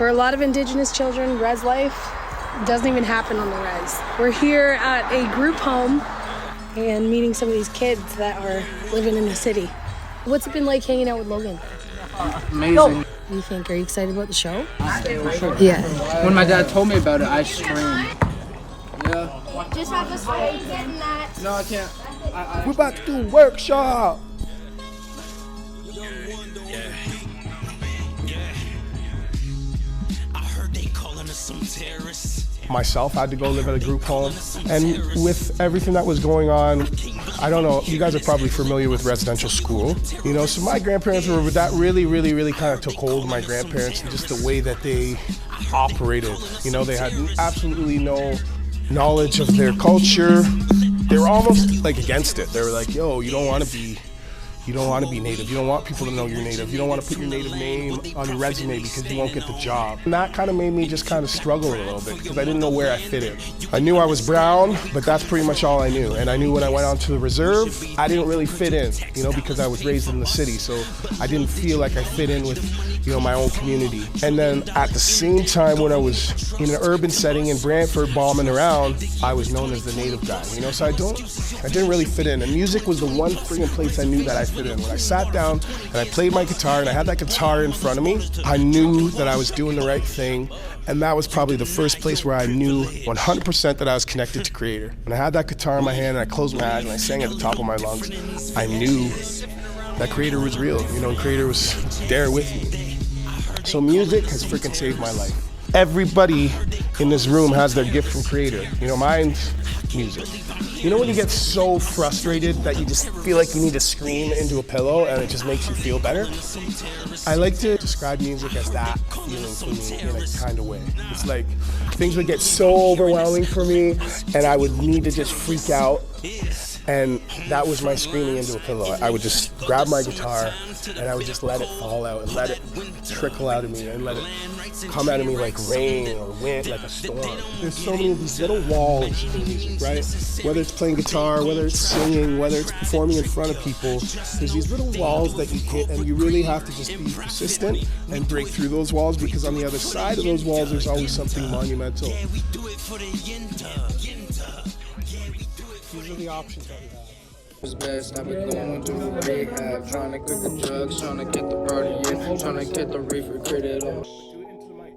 For a lot of Indigenous children, Rez Life doesn't even happen on the Rez. We're here at a group home and meeting some of these kids that are living in the city. What's it been like hanging out with Logan? Amazing. What do you think? Are you excited about the show? Sure. Yeah. When my dad told me about it, I screamed. Yeah. Just have a screen getting that. No, I can't. We're about to do a workshop. Myself had to go live at a group home, and with everything that was going on, I don't know, you guys are probably familiar with residential school, you know, so my grandparents were, that really kind of took hold of my grandparents and just the way that they operated. You know, they had absolutely no knowledge of their culture. They were almost like against it. They were like, yo, you don't want to be native. You don't want people to know you're native. You don't want to put your native name on your resume because you won't get the job. And that kind of made me just kind of struggle a little bit because I didn't know where I fit in. I knew I was brown, but that's pretty much all I knew. And I knew when I went on to the reserve, I didn't really fit in, you know, because I was raised in the city. So I didn't feel like I fit in with, you know, my own community. And then at the same time when I was in an urban setting in Brantford bombing around, I was known as the native guy, you know, so I didn't really fit in. And music was the one freaking place I knew that I fit in. When I sat down and I played my guitar and I had that guitar in front of me, I knew that I was doing the right thing. And that was probably the first place where I knew 100% that I was connected to Creator. When I had that guitar in my hand and I closed my eyes and I sang at the top of my lungs, I knew that Creator was real, you know, and Creator was there with me. So music has freaking saved my life. Everybody in this room has their gift from Creator. You know, mine's music. You know when you get so frustrated that you just feel like you need to scream into a pillow and it just makes you feel better? I like to describe music as that feeling for me in a kind of way. It's like things would get so overwhelming for me and I would need to just freak out. And that was my screaming into a pillow. I would just grab my guitar and I would just let it fall out and let it trickle out of me and let it come out of me like rain or wind, like a storm. There's so many of these little walls in music, right? Whether it's playing guitar, whether it's singing, whether it's performing in front of people, there's these little walls that you hit and you really have to just be persistent and break through those walls because on the other side of those walls there's always something monumental. These are the options that we have. It's best, I've been going through rehab, trying to quit the drugs, trying to get the party in, trying to get the reefer credit on. Do it into the mic.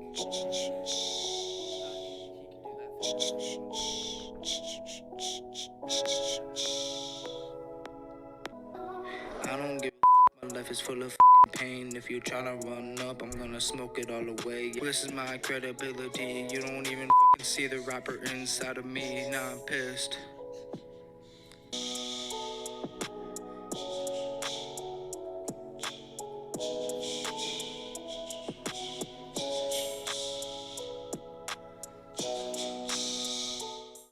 I don't give a fuck, my life is full of fucking pain. If you're trying to run up, I'm gonna smoke it all away. This is my credibility, you don't even fucking see the rapper inside of me. Now I'm pissed.